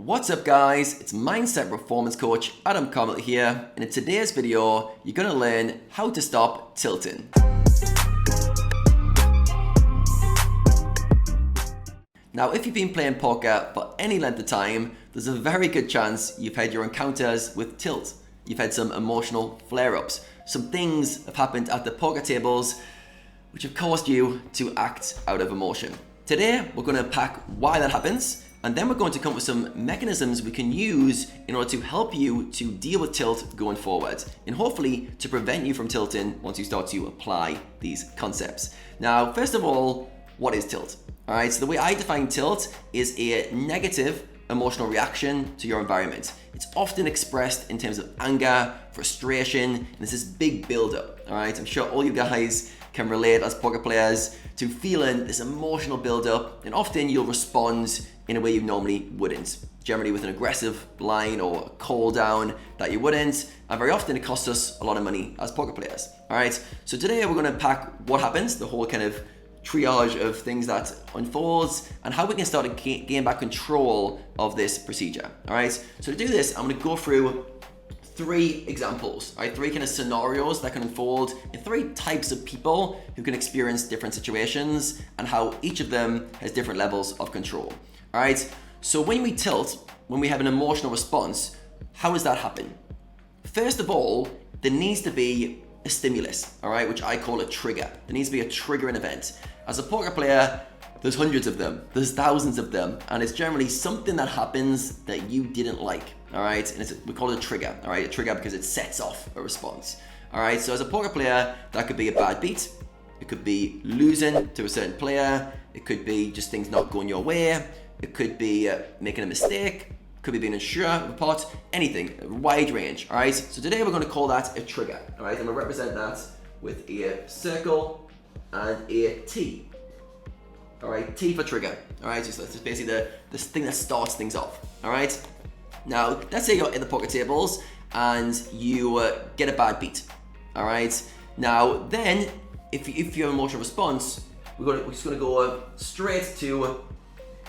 What's up guys, it's Mindset Performance Coach Adam Carmel here, and in today's video you're going to learn how to stop tilting. Now if you've been playing poker for any length of time, there's a very good chance you've had your encounters with tilt. You've had some emotional flare-ups. Some things have happened at the poker tables which have caused you to act out of emotion. Today we're going to unpack why that happens, and then we're going to come up with some mechanisms we can use in order to help you to deal with tilt going forward, and hopefully to prevent you from tilting once you start to apply these concepts. Now, first of all, what is tilt? All right, so the way I define tilt is a negative emotional reaction to your environment. It's often expressed in terms of anger, frustration, and there's this big build-up. All right, I'm sure all you guys can relate as poker players to feeling this emotional build-up, and often you'll respond in a way you normally wouldn't, generally with an aggressive line or a call down that you wouldn't, and very often it costs us a lot of money as poker players. All right, so today we're going to unpack what happens, the whole kind of triage of things that unfolds, and how we can start to gain back control of this procedure. All right, so to do this, I'm going to go through three examples, right? Three kind of scenarios that can unfold, and three types of people who can experience different situations, and how each of them has different levels of control. All right, so when we tilt, when we have an emotional response, how does that happen? First of all, there needs to be a stimulus, all right, which I call a trigger. There needs to be a triggering event. As a poker player, there's hundreds of them, there's thousands of them, and it's generally something that happens that you didn't like, all right? And we call it a trigger, all right? A trigger because it sets off a response, all right? So as a poker player, that could be a bad beat, it could be losing to a certain player, it could be just things not going your way, it could be making a mistake, could be being unsure of a pot, anything, a wide range, all right? So today we're going to call that a trigger, all right? And we'll represent that with a circle and a T. All right, T for trigger. All right, so that's basically the thing that starts things off. All right. Now, let's say you're in the poker tables and you get a bad beat. All right. Now, then, if you have an emotional response, we're just gonna go straight to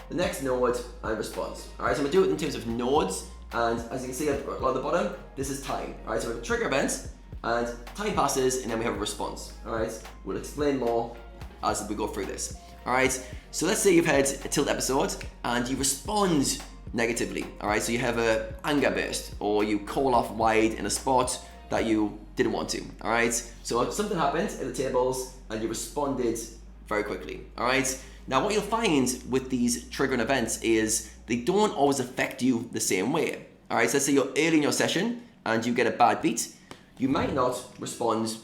the next node and response. All right. So I'm gonna do it in terms of nodes, and as you can see along the bottom, this is time. All right. So we have a trigger event, and time passes, and then we have a response. All right. We'll explain more as we go through this. All right, so let's say you've had a tilt episode and you respond negatively. All right, so you have an anger burst, or you call off wide in a spot that you didn't want to. All right, so something happened at the tables and you responded very quickly. All right, now what you'll find with these triggering events is they don't always affect you the same way. All right, so let's say you're early in your session and you get a bad beat, you might not respond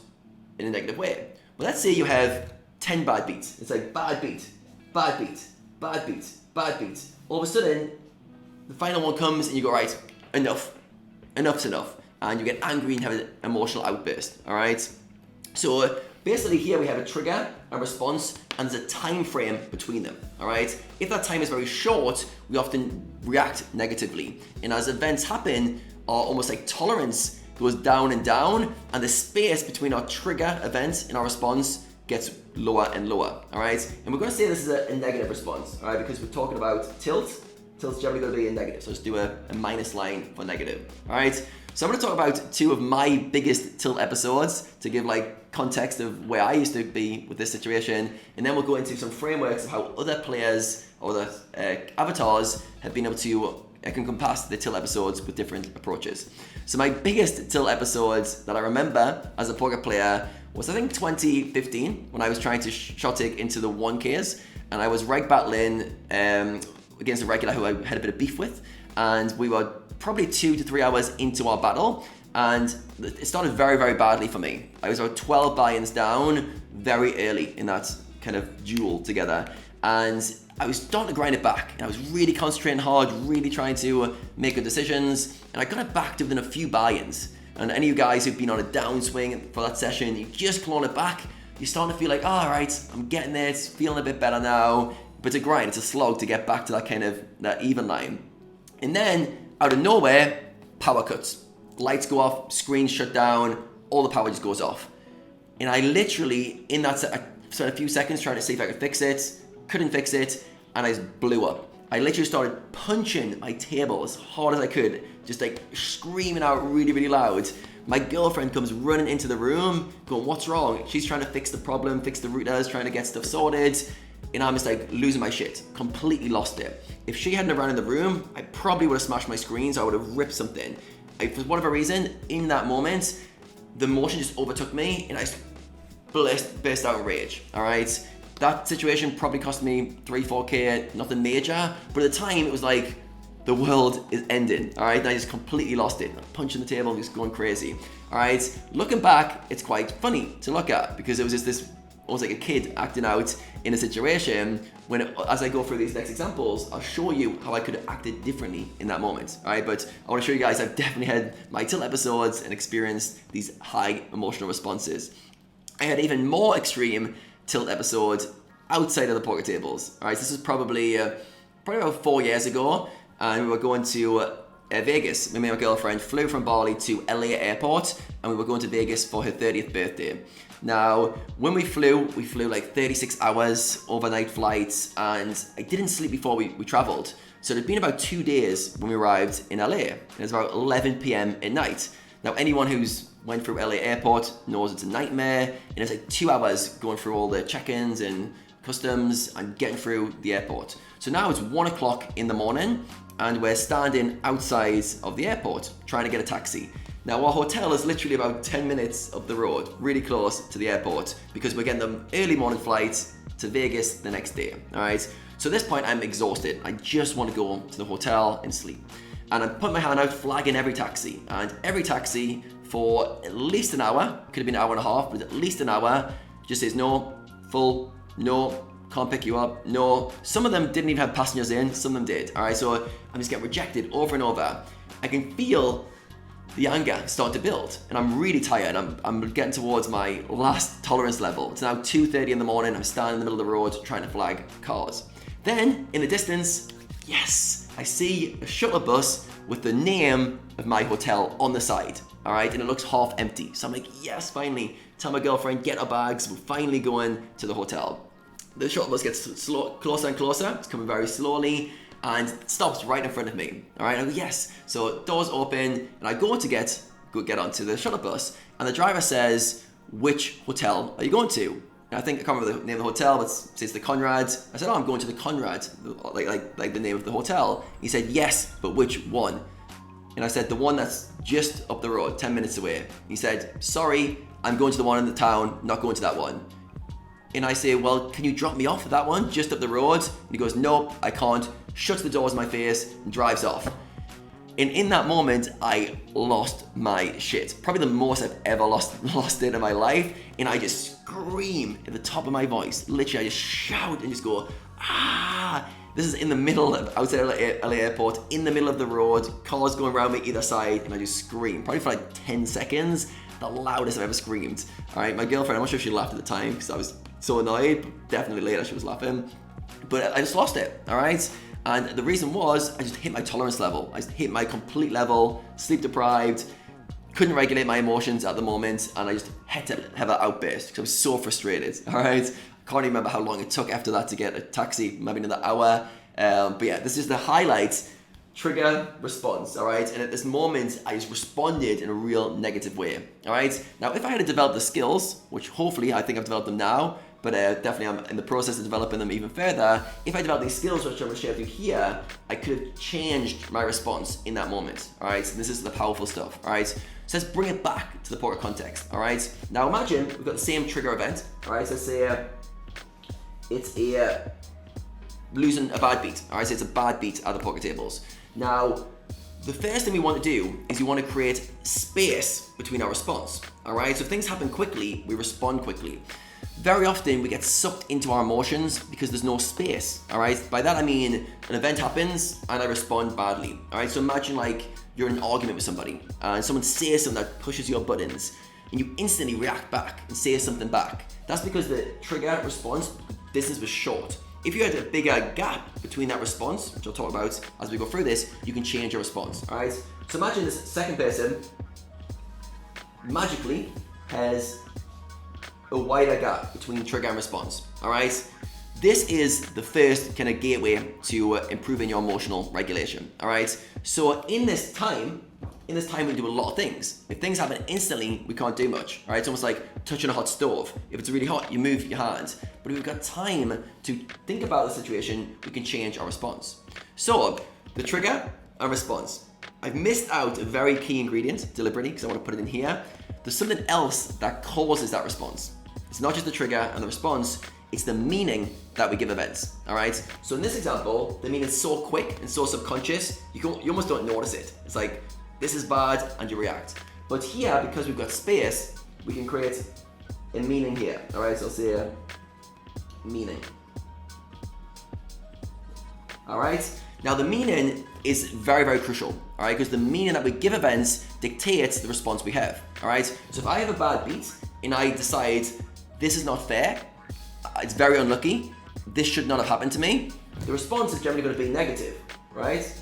in a negative way. But let's say you have 10 bad beats. It's like bad beat, bad beat, bad beat, bad beat. All of a sudden, the final one comes and you go, right, enough's enough. And you get angry and have an emotional outburst, all right? So basically here we have a trigger, a response, and there's a time frame between them, all right? If that time is very short, we often react negatively. And as events happen, our almost like tolerance goes down and down, and the space between our trigger event and our response gets lower and lower, all right? And we're going to say this is a negative response, all right? Because we're talking about tilt. Tilt's generally going to be a negative, so let's do a minus line for negative, all right? So I'm going to talk about two of my biggest tilt episodes to give like context of where I used to be with this situation, and then we'll go into some frameworks of how other players or other avatars have been able to encompass the tilt episodes with different approaches. So my biggest tilt episodes that I remember as a poker player was I think 2015 when I was trying to shot take into the 1Ks, and I was reg battling against a regular who I had a bit of beef with, and we were probably 2 to 3 hours into our battle, and it started very, very badly for me. I was about 12 buy-ins down very early in that kind of duel together, and I was starting to grind it back, and I was really concentrating hard, really trying to make good decisions, and I got it back to within a few buy-ins. And any of you guys who've been on a downswing for that session, you just clawing it back, you're starting to feel like, all right, I'm getting there, it's feeling a bit better now. But it's a grind, it's a slog to get back to that kind of that even line. And then, out of nowhere, power cuts. Lights go off, screens shut down, all the power just goes off. And I literally, in that I spent a few seconds trying to see if I could fix it, couldn't fix it, and I just blew up. I literally started punching my table as hard as I could, just like screaming out really, really loud. My girlfriend comes running into the room going, what's wrong? She's trying to fix the problem, fix the routers, trying to get stuff sorted. And I'm just like losing my shit, completely lost it. If she hadn't run in the room, I probably would have smashed my screens, I would have ripped something. For whatever reason, in that moment, the emotion just overtook me and I just burst out in rage, all right? That situation probably cost me 3-4K, nothing major, but at the time it was like, the world is ending, all right? And I just completely lost it. I'm punching the table, just going crazy, all right? Looking back, it's quite funny to look at because it was just this, almost like a kid acting out in a situation when, as I go through these next examples, I'll show you how I could have acted differently in that moment, all right? But I wanna show you guys I've definitely had my tilt episodes and experienced these high emotional responses. I had even more extreme tilt episodes outside of the poker tables, all right? This is probably about 4 years ago. And we were going to Vegas. Me and my girlfriend flew from Bali to LA airport and we were going to Vegas for her 30th birthday. Now, when we flew like 36 hours, overnight flights, and I didn't sleep before we traveled. So it had been about 2 days when we arrived in LA. It was about 11 p.m. at night. Now, anyone who's went through LA airport knows it's a nightmare, and it's like 2 hours going through all the check-ins and customs and getting through the airport. So now it's 1 o'clock in the morning and we're standing outside of the airport trying to get a taxi. Now our hotel is literally about 10 minutes up the road, really close to the airport because we're getting the early morning flight to Vegas the next day, all right? So at this point I'm exhausted. I just want to go to the hotel and sleep. And I'm putting my hand out, flagging every taxi. And every taxi for at least an hour, could have been an hour and a half, but at least an hour, just says no, full, no, can't pick you up, no. Some of them didn't even have passengers in, some of them did, all right? So I'm just getting rejected over and over. I can feel the anger starting to build and I'm really tired. I'm getting towards my last tolerance level. It's now 2:30 in the morning, I'm standing in the middle of the road trying to flag cars. Then, in the distance, yes, I see a shuttle bus with the name of my hotel on the side, all right? And it looks half empty. So I'm like, yes, finally. Tell my girlfriend, get our bags, we're finally going to the hotel. The shuttle bus gets closer and closer, it's coming very slowly, and stops right in front of me, all right? I go, yes. So doors open, and I go to get onto the shuttle bus, and the driver says, which hotel are you going to? And I think, I can't remember the name of the hotel, but it says the Conrad. I said, oh, I'm going to the Conrad, like the name of the hotel. He said, yes, but which one? And I said, the one that's just up the road, 10 minutes away. He said, sorry, I'm going to the one in the town, not going to that one. And I say, well, can you drop me off at that one, just up the road? And he goes, nope, I can't. Shuts the doors in my face and drives off. And in that moment, I lost my shit. Probably the most I've ever lost it in my life. And I just scream at the top of my voice. Literally, I just shout and just go, ah! This is in the middle of, outside LA airport, in the middle of the road, cars going around me either side, and I just scream. Probably for like 10 seconds, the loudest I've ever screamed. All right, my girlfriend, I'm not sure if she laughed at the time because I was so annoyed, but definitely later she was laughing. But I just lost it, all right? And the reason was I just hit my tolerance level. I just hit my complete level, sleep deprived, couldn't regulate my emotions at the moment, and I just had to have an outburst because I was so frustrated, all right? I can't even remember how long it took after that to get a taxi, maybe another hour. But yeah, this is the highlight, trigger, response, all right? And at this moment, I just responded in a real negative way, all right? Now, if I had developed the skills, which hopefully I think I've developed them now, but definitely I'm in the process of developing them even further. If I developed these skills, which I'm gonna share with you here, I could have changed my response in that moment, all right? So this is the powerful stuff, all right? So let's bring it back to the poker context, all right? Now imagine we've got the same trigger event, all right? So let's say it's a losing a bad beat, all right? So it's a bad beat at the poker tables. Now, the first thing we want to do is we want to create space between our response, all right? So if things happen quickly, we respond quickly. Very often we get sucked into our emotions because there's no space, all right? By that I mean an event happens and I respond badly, all right? So imagine like you're in an argument with somebody and someone says something that pushes your buttons and you instantly react back and say something back. That's because the trigger response distance was short. If you had a bigger gap between that response, which I'll talk about as we go through this, you can change your response, all right? So imagine this second person magically has a wider gap between trigger and response, all right? this is the first kind of gateway to improving your emotional regulation, all right? So in this time, we do a lot of things. If things happen instantly, we can't do much, all right? It's almost like touching a hot stove. If it's really hot, you move your hand. But if we've got time to think about the situation, we can change our response. So the trigger and response. I've missed out a very key ingredient deliberately because I want to put it in here. There's something else that causes that response. It's not just the trigger and the response, it's the meaning that we give events, all right? So in this example, the meaning is so quick and so subconscious, you almost don't notice it. It's like, this is bad, and you react. But here, because we've got space, we can create a meaning here, all right? So I'll say meaning. All right? Now the meaning is very, very crucial, all right? Because the meaning that we give events dictates the response we have, all right? So if I have a bad beat and I decide this is not fair, it's very unlucky, this should not have happened to me, the response is generally going to be negative, right?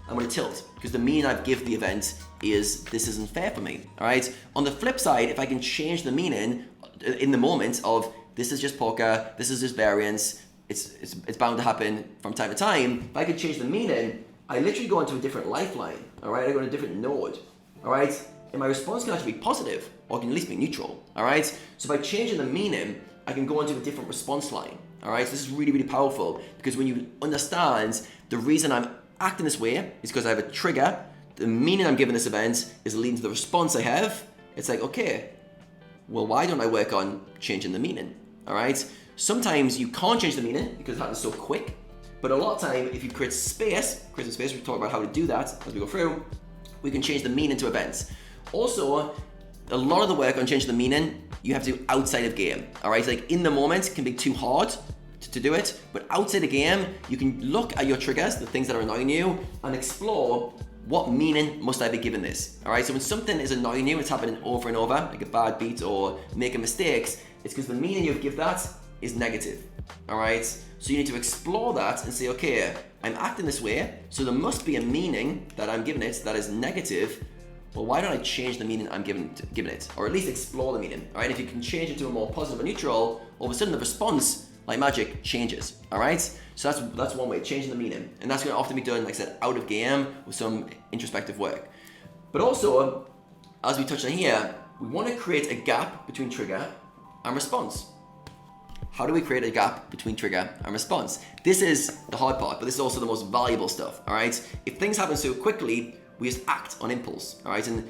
I'm going to tilt because the meaning I've given the event is this isn't fair for me, all right? On the flip side, if I can change the meaning in the moment of this is just poker, this is just variance, it's bound to happen from time to time, if I could change the meaning, I literally go into a different lifeline, all right? I go to a different node, all right? And my response can actually be positive or can at least be neutral, all right? So by changing the meaning, I can go into a different response line, all right? So this is really, really powerful because when you understand the reason I'm acting this way is because I have a trigger, the meaning I'm giving this event is leading to the response I have, it's like, okay, well, why don't I work on changing the meaning, all right? Sometimes you can't change the meaning because it happens so quick, but a lot of time, if you create space, we talk about how to do that as we go through, we can change the meaning to events. Also, a lot of the work on changing the meaning, you have to do outside of game, all right? Like in the moment, it can be too hard to do it, but outside the game, you can look at your triggers, the things that are annoying you, and explore what meaning must I be giving this, all right? So when something is annoying you, it's happening over and over, like a bad beat or making mistakes, it's because the meaning you give that is negative, all right? So you need to explore that and say, okay, I'm acting this way, so there must be a meaning that I'm giving it that is negative. Well, why don't I change the meaning I'm giving it, or at least explore the meaning, all right? If you can change it to a more positive or neutral, all of a sudden the response, like magic, changes, all right? So that's one way, changing the meaning. And that's going to often be done, like I said, out of game with some introspective work. But also, as we touched on here, we want to create a gap between trigger and response. How do we create a gap between trigger and response? This is the hard part, but this is also the most valuable stuff, all right? If things happen so quickly, we just act on impulse, all right? And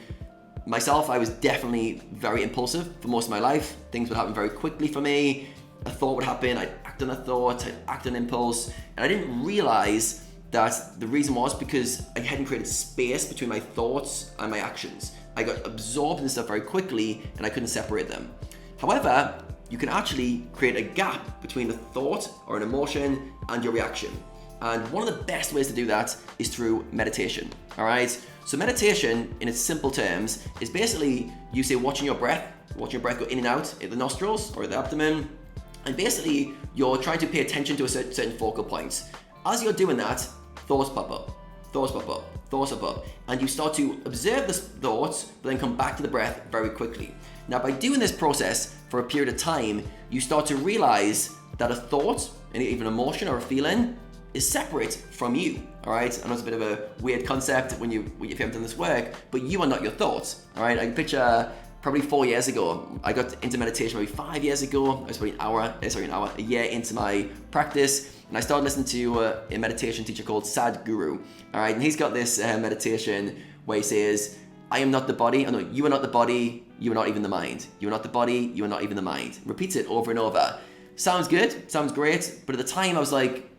myself, I was definitely very impulsive for most of my life. Things would happen very quickly for me. A thought would happen, I'd act on a thought, I'd act on impulse, and I didn't realize that the reason was because I hadn't created space between my thoughts and my actions. I got absorbed in stuff very quickly and I couldn't separate them. However, you can actually create a gap between a thought or an emotion and your reaction. And one of the best ways to do that is through meditation, all right? So meditation, in its simple terms, is basically you say watching your breath go in and out at the nostrils or the abdomen, and basically you're trying to pay attention to a certain focal point. As you're doing that, thoughts pop up, and you start to observe the thoughts, but then come back to the breath very quickly. Now, by doing this process for a period of time, you start to realize that a thought, and even an emotion or a feeling, is separate from you, all right? I know it's a bit of a weird concept if you haven't done this work, but you are not your thoughts, all right? I can picture probably 4 years ago, I got into meditation maybe 5 years ago. I was probably a year into my practice, and I started listening to a meditation teacher called Sadhguru, all right? And he's got this meditation where he says, I am not the body, you are not the body, you are not even the mind. You are not the body, you are not even the mind. Repeats it over and over. Sounds good, sounds great, but at the time I was like,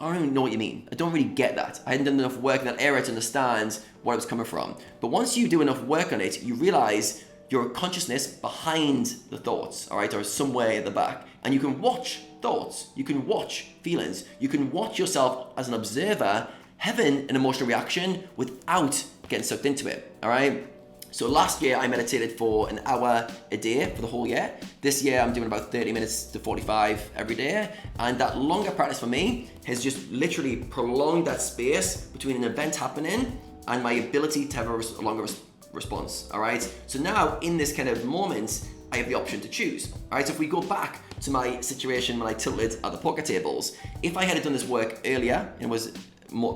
I don't even know what you mean. I don't really get that. I hadn't done enough work in that area to understand where it was coming from. But once you do enough work on it, you realize your consciousness behind the thoughts, all right, or somewhere at the back. And you can watch thoughts, you can watch feelings, you can watch yourself as an observer having an emotional reaction without getting sucked into it, all right? So last year I meditated for an hour a day for the whole year. This year I'm doing about 30 minutes to 45 every day. And that longer practice for me has just literally prolonged that space between an event happening and my ability to have a longer response, all right? So now in this kind of moment, I have the option to choose. All right, so if we go back to my situation when I tilted at the poker tables, if I had done this work earlier and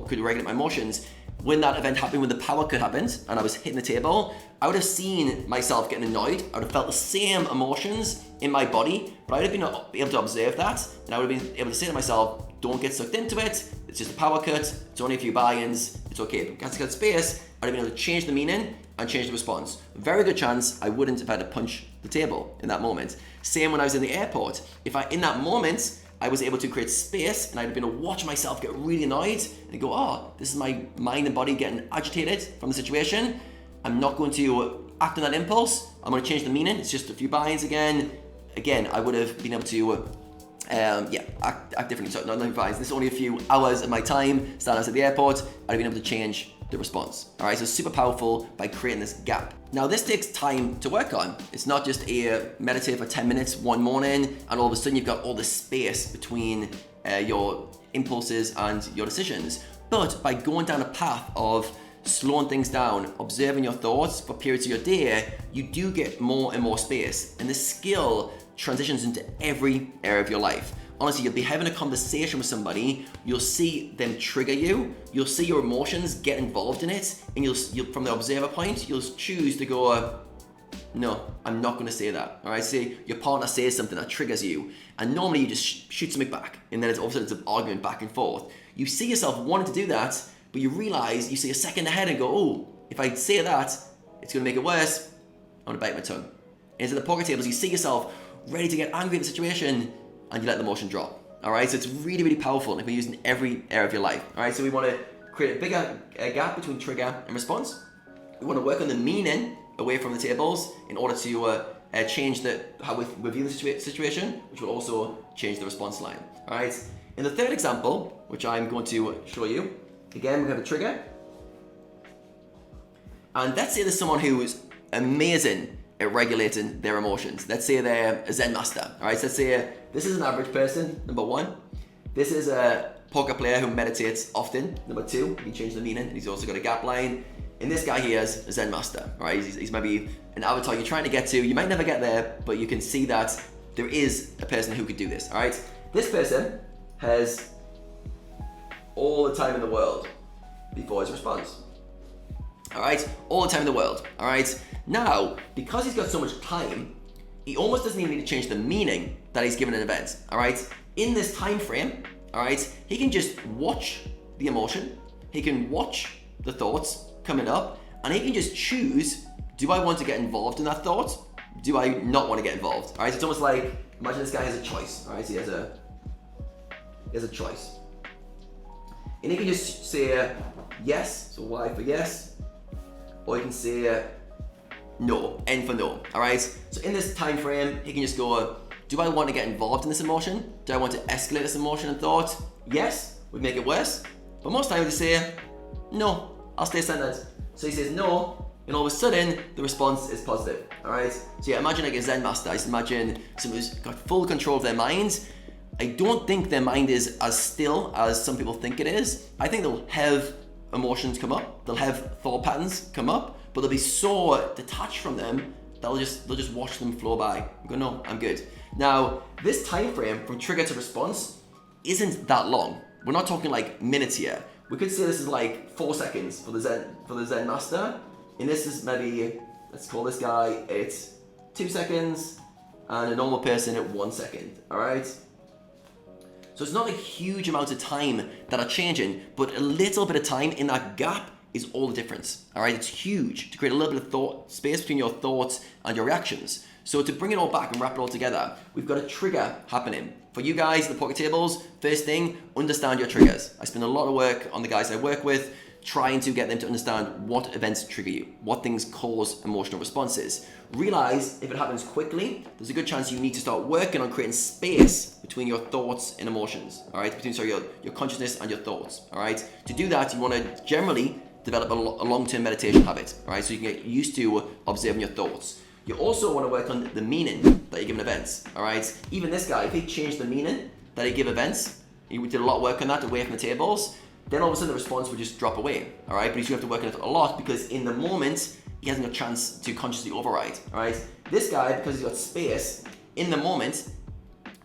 could regulate my emotions, when that event happened, when the power cut happened and I was hitting the table, I would have seen myself getting annoyed. I would have felt the same emotions in my body, but I would have been able to observe that, and I would have been able to say to myself, don't get sucked into it, it's just a power cut, it's only a few buy-ins, it's okay. But once I got space, I'd have been able to change the meaning and change the response. Very good chance I wouldn't have had to punch the table in that moment. Same when I was in the airport. If in that moment, I was able to create space and I'd been able to watch myself get really annoyed and go, oh, this is my mind and body getting agitated from the situation. I'm not going to act on that impulse. I'm going to change the meaning. It's just a few buy-ins again. Again, I would have been able to act differently. So not buy-ins. This is only a few hours of my time standing at the airport. I'd have been able to change the response. All right, so super powerful by creating this gap. Now this takes time to work on. It's not just a meditate for 10 minutes one morning and all of a sudden you've got all this space between your impulses and your decisions. But by going down a path of slowing things down, observing your thoughts for periods of your day, you do get more and more space. And this skill transitions into every area of your life. Honestly, you'll be having a conversation with somebody, you'll see them trigger you, you'll see your emotions get involved in it, and you'll from the observer point, you'll choose to go, no, I'm not gonna say that. All right, say your partner says something that triggers you, and normally you just shoot something back, and then all of a sudden it's an argument back and forth. You see yourself wanting to do that, but you realize, you see a second ahead and go, oh, if I say that, it's gonna make it worse, I'm gonna bite my tongue. And at the poker tables, you see yourself ready to get angry at the situation, and you let the emotion drop. All right, so it's really, really powerful and it can be used in every area of your life. All right, so we want to create a bigger gap between trigger and response. We want to work on the meaning away from the tables in order to change how we view the situation, which will also change the response line. All right, in the third example, which I'm going to show you, again, we have a trigger. And let's say there's someone who's amazing at regulating their emotions. Let's say they're a Zen master. All right, so let's say this is an average person, number one. This is a poker player who meditates often, number two. He changed the meaning, and he's also got a gap line. And this guy here is a Zen master. All right, he's maybe an avatar you're trying to get to. You might never get there, but you can see that there is a person who could do this. All right, this person has all the time in the world before his response. All right, all the time in the world. All right, now because he's got so much time, he almost doesn't even need to change the meaning that he's given an event. All right, in this time frame, all right, he can just watch the emotion, he can watch the thoughts coming up, and he can just choose: do I want to get involved in that thought? Do I not want to get involved? All right, so it's almost like, imagine this guy has a choice. All right, so he has a choice, and he can just say yes, so Y for yes, or he can say no, N for no. All right, so in this time frame, he can just go: do I want to get involved in this emotion? Do I want to escalate this emotion and thought? Yes, would make it worse, but most times they say no, I'll stay centered. So he says no, and all of a sudden the response is positive. All right, so yeah, imagine like a Zen master. Just imagine someone who's got full control of their mind. I don't think their mind is as still as some people think it is. I think they'll have emotions come up, they'll have thought patterns come up, but they'll be so detached from them that they'll just watch them flow by and go, no, I'm good. Now, this time frame from trigger to response isn't that long. We're not talking like minutes here. We could say this is like 4 seconds for the Zen master, and this is maybe, let's call this guy, it's 2 seconds, and a normal person at 1 second. All right. So it's not a huge amount of time that are changing, but a little bit of time in that gap is all the difference. All right, it's huge to create a little bit of thought space between your thoughts and your reactions. So to bring it all back and wrap it all together, we've got a trigger happening. For you guys at the poker tables, first thing, understand your triggers. I spend a lot of work on the guys I work with, trying to get them to understand what events trigger you, what things cause emotional responses. Realize if it happens quickly, there's a good chance you need to start working on creating space between your thoughts and emotions, all right? Between your consciousness and your thoughts, all right? To do that, you want to generally develop a long-term meditation habit, all right? So you can get used to observing your thoughts. You also want to work on the meaning that you give events, all right? Even this guy, if he changed the meaning that he give events, he did a lot of work on that away from the tables, then all of a sudden the response would just drop away, all right? But he's going to have to work on it a lot because in the moment, he hasn't got a chance to consciously override, all right? This guy, because he's got space in the moment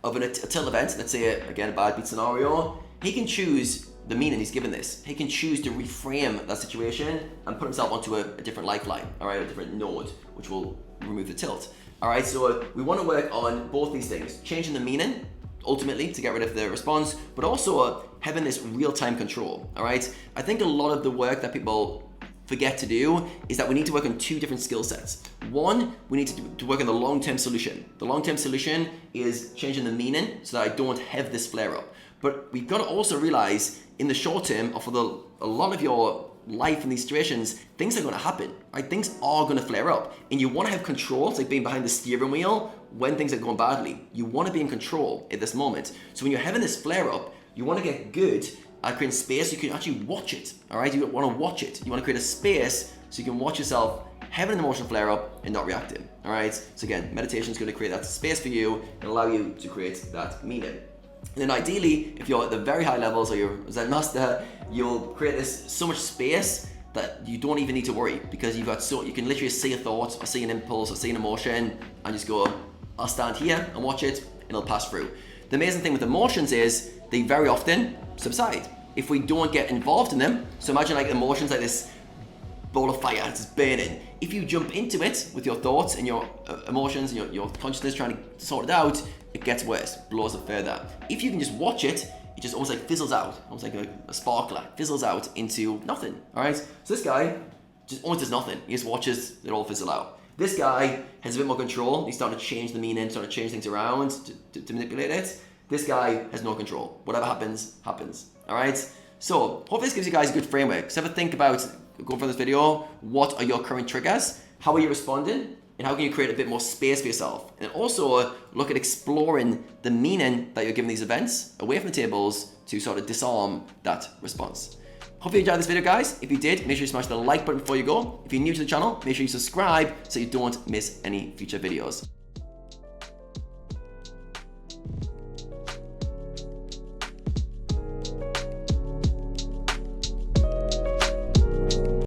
of a tilt event, let's say, again, a bad beat scenario, he can choose the meaning he's given this. He can choose to reframe that situation and put himself onto a different lifeline, all right, a different node, which will remove the tilt. All right, so we want to work on both these things, changing the meaning, ultimately, to get rid of the response, but also having this real-time control, all right? I think a lot of the work that people forget to do is that we need to work on two different skill sets. One, we need to work on the long-term solution. The long-term solution is changing the meaning so that I don't have this flare-up. But we've got to also realize in the short term, or for a lot of your life in these situations, things are going to happen, right? Things are going to flare up, and you want to have control. It's like being behind the steering wheel when things are going badly. You want to be in control at this moment. So when you're having this flare up, you want to get good at creating space so you can actually watch it, all right? You want to watch it. You want to create a space so you can watch yourself having an emotional flare up and not reacting, all right? So again, meditation is going to create that space for you and allow you to create that meaning. And then ideally, if you're at the very high levels or you're a Zen master, you'll create this so much space that you don't even need to worry, because you can literally see a thought or see an impulse or see an emotion and just go, I'll stand here and watch it and it'll pass through. The amazing thing with emotions is they very often subside if we don't get involved in them. So imagine like emotions like this ball of fire, it's burning. If you jump into it with your thoughts and your emotions and your consciousness trying to sort it out, it gets worse, blows up further. If you can just watch it, it just almost like fizzles out, almost like a sparkler, fizzles out into nothing, all right? So this guy just almost does nothing. He just watches it all fizzle out. This guy has a bit more control. He's starting to change the meaning, starting to change things around to manipulate it. This guy has no control. Whatever happens, happens, all right? So hopefully this gives you guys a good framework. So have a think about, going for this video, what are your current triggers? How are you responding? And how can you create a bit more space for yourself? And also look at exploring the meaning that you're giving these events away from the tables to sort of disarm that response. Hope you enjoyed this video, guys. If you did, make sure you smash the like button before you go. If you're new to the channel, make sure you subscribe so you don't miss any future videos.